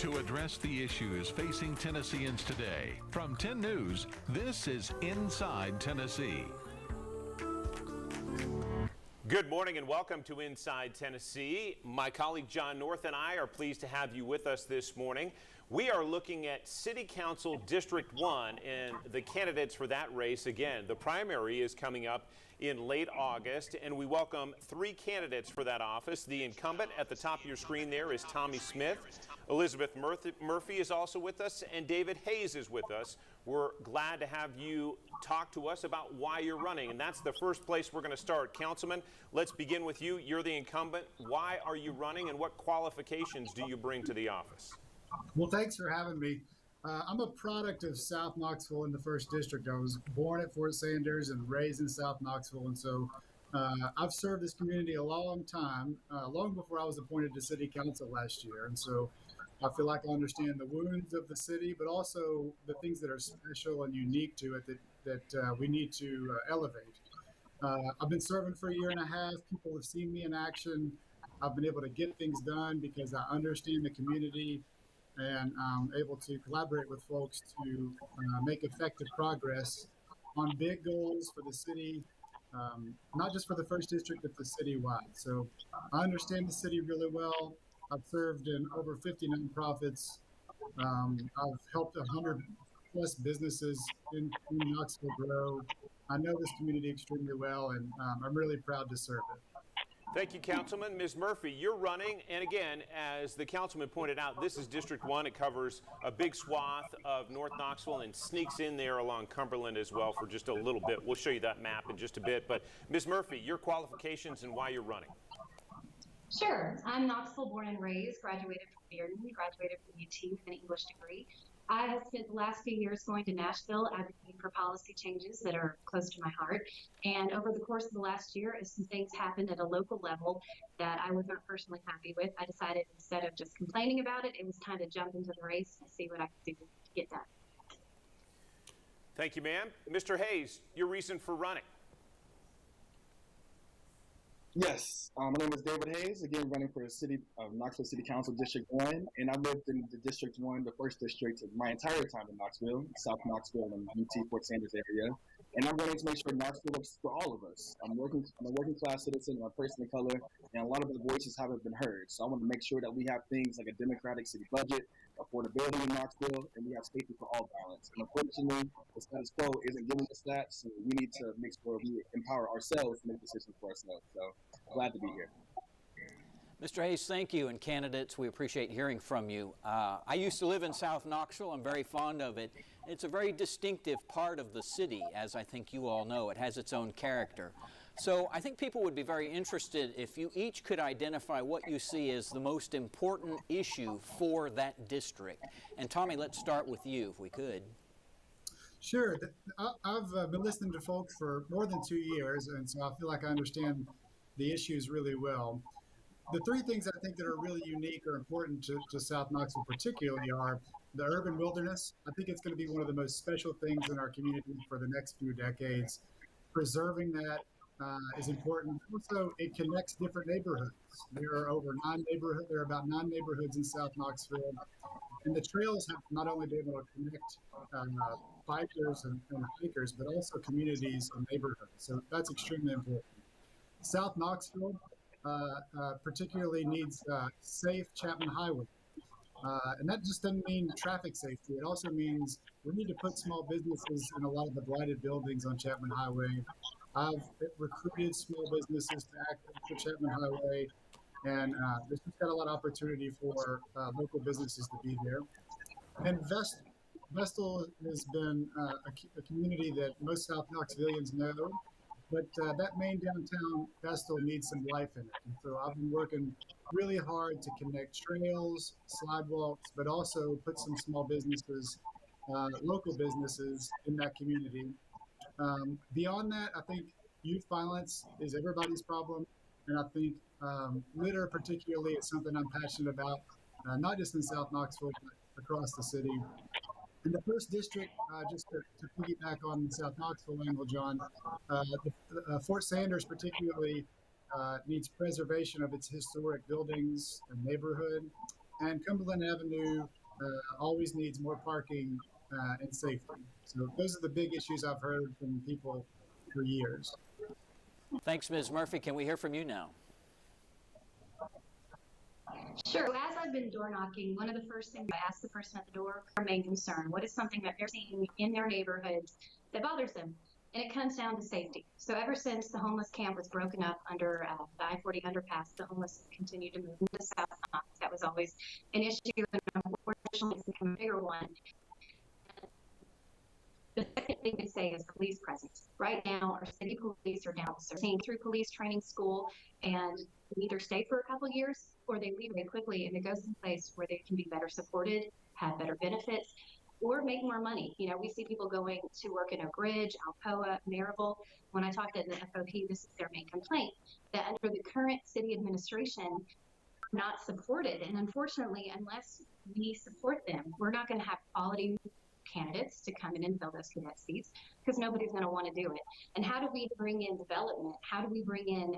to address the issues facing Tennesseans today. From 10 News, this is Inside Tennessee. Good morning and welcome to Inside Tennessee. My colleague John North and I are pleased to have you with us this morning. We are looking at City Council District 1 and the candidates for that race. Again, the primary is coming up in late August, and we welcome 3 candidates for that office. The incumbent at the top of your screen there is Tommy Smith. Elizabeth Murphy is also with us, and David Hayes is with us. We're glad to have you talk to us about why you're running, and that's the first place we're going to start. Councilman, let's begin with you. You're the incumbent. Why are you running, and what qualifications do you bring to the office? Well, thanks for having me. I'm a product of South Knoxville in the 1st District. I was born at Fort Sanders and raised in South Knoxville, and so I've served this community a long time, long before I was appointed to City Council last year. And so I feel like I understand the wounds of the city, but also the things that are special and unique to it that we need to elevate. I've been serving for a year and a half. People have seen me in action. I've been able to get things done because I understand the community, and I'm able to collaborate with folks to make effective progress on big goals for the city, not just for the 1st District, but the city-wide. So I understand the city really well. I've served in over 50 nonprofits. I've helped 100 plus businesses in Knoxville grow. I know this community extremely well, and I'm really proud to serve it. Thank you, Councilman. Ms. Murphy, you're running, and again, as the councilman pointed out, this is District 1. It covers a big swath of North Knoxville and sneaks in there along Cumberland as well for just a little bit. We'll show you that map in just a bit. But Ms. Murphy, your qualifications and why you're running. Sure. I'm Knoxville born and raised, graduated from Bearden, graduated from UT with an English degree. I have spent the last few years going to Nashville advocating for policy changes that are close to my heart. And over the course of the last year, as some things happened at a local level that I was not personally happy with, I decided instead of just complaining about it, it was time to jump into the race and see what I could do to get done. Thank you, ma'am. Mr. Hayes, your reason for running. Yes, my name is David Hayes, again running for the City of Knoxville City Council District 1, and I lived in the District 1, the 1st District, my entire time in Knoxville, South Knoxville, and UT Fort Sanders area, and I'm running to make sure Knoxville works for all of us. I'm a working class citizen, I'm a person of color, and a lot of our voices haven't been heard, so I want to make sure that we have things like a democratic city budget, affordability in Knoxville, and we have safety for all balance. And unfortunately, the status quo isn't giving us that, so we need to make sure we empower ourselves to make decisions for ourselves. So glad to be here. Mr. Hayes, thank you, and candidates, we appreciate hearing from you. I used to live in South Knoxville. I'm very fond of it. It's a very distinctive part of the city, as I think you all know. It has its own character. So I think people would be very interested if you each could identify what you see as the most important issue for that district. And Tommy, let's start with you, if we could. Sure. I've been listening to folks for more than 2 years, and so I feel like I understand the issues really well. The 3 things I think that are really unique or important to South Knoxville particularly are the urban wilderness. I think it's going to be one of the most special things in our community for the next few decades. Preserving that is important. Also, it connects different neighborhoods. There are about 9 neighborhoods in South Knoxville, and the trails have not only been able to connect bikers and hikers, but also communities and neighborhoods. So that's extremely important. South Knoxville particularly needs safe Chapman Highway. And that just doesn't mean traffic safety. It also means we need to put small businesses in a lot of the blighted buildings on Chapman Highway. I've recruited small businesses to act for Chapman Highway, and there's just got a lot of opportunity for local businesses to be there. And Vestal has been a community that most South Knoxvillians know, but that main downtown Vestal needs some life in it. And so I've been working really hard to connect trails, sidewalks, but also put some small businesses, local businesses in that community. Beyond that, I think youth violence is everybody's problem. And I think litter particularly is something I'm passionate about, not just in South Knoxville, but across the city. In the 1st District, just to piggyback on the South Knoxville angle, John, Fort Sanders particularly needs preservation of its historic buildings and neighborhood. and Cumberland Avenue always needs more parking and safety. So those are the big issues I've heard from people for years. Thanks, Ms. Murphy. Can we hear from you now? Sure. So as I've been door knocking, one of the first things I ask the person at the door, their main concern, what is something that they're seeing in their neighborhoods that bothers them? And it comes down to safety. So ever since the homeless camp was broken up under the I-40 underpass, the homeless continued to move into South Knox. That was always an issue, and unfortunately it's become a bigger one. The second thing they say is police presence. Right now, our city police are down through police training school, and they either stay for a couple of years or they leave very quickly, and it goes someplace where they can be better supported, have better benefits, or make more money. You know, we see people going to work in Oak Ridge, Alcoa, Maryville. When I talk to the FOP, this is their main complaint, that under the current city administration, not supported. And unfortunately, unless we support them, we're not going to have quality candidates to come in and fill those cadet seats because nobody's going to want to do it. And how do we bring in development? How do we bring in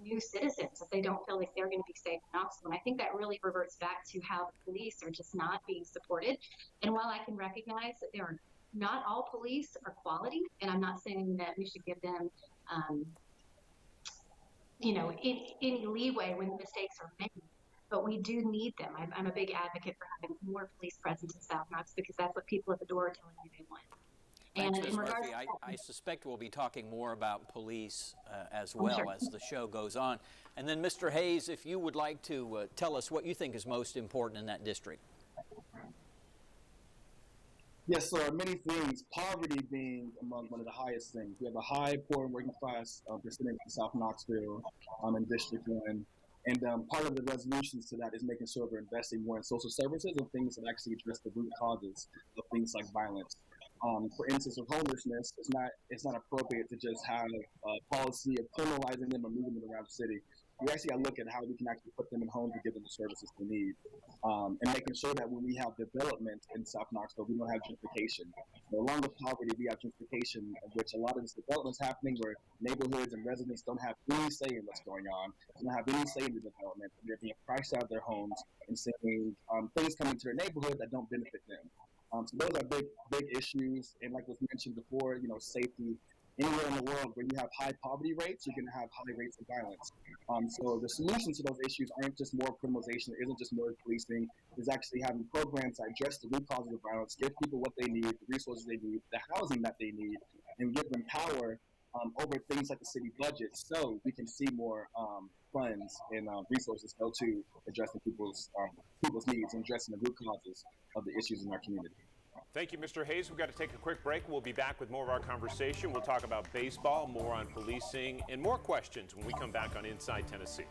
new citizens if they don't feel like they're going to be safe in Knoxville? And I think that really reverts back to how the police are just not being supported. And while I can recognize that there are not all police are quality, and I'm not saying that we should give them, any leeway when mistakes are made, but we do need them. I'm a big advocate for having more police presence in South Knox because that's what people at the door are telling me they want. Thanks, And Ms. in regards Murphy. to I suspect we'll be talking more about police as well as the show goes on. And then, Mr. Hayes, if you would like to tell us what you think is most important in that district. Yes, so many things, poverty being among one of the highest things. We have a high poor and working class percentage in South Knoxville in District 1. And part of the resolutions to that is making sure we're investing more in social services and things that actually address the root causes of things like violence. For instance, with homelessness, it's not appropriate to just have a policy of criminalizing them or moving them around the city. We actually got to look at how we can actually put them in homes and give them the services they need, and making sure that when we have development in South Knoxville, we don't have gentrification. So along with poverty, we have gentrification, of which a lot of this development is happening where neighborhoods and residents don't have any say in what's going on, they don't have any say in the development. They're being priced out of their homes and seeing things coming to their neighborhood that don't benefit them. So those are big issues, and like was mentioned before, safety. Anywhere in the world where you have high poverty rates, you're going to have high rates of violence. So the solutions to those issues aren't just more criminalization, it isn't just more policing, it's actually having programs that address the root causes of violence, give people what they need, the resources they need, the housing that they need, and give them power over things like the city budget so we can see more funds and resources go to addressing people's needs and addressing the root causes of the issues in our community. Thank you, Mr. Hayes. We've got to take a quick break. We'll be back with more of our conversation. We'll talk about baseball, more on policing, and more questions when we come back on Inside Tennessee.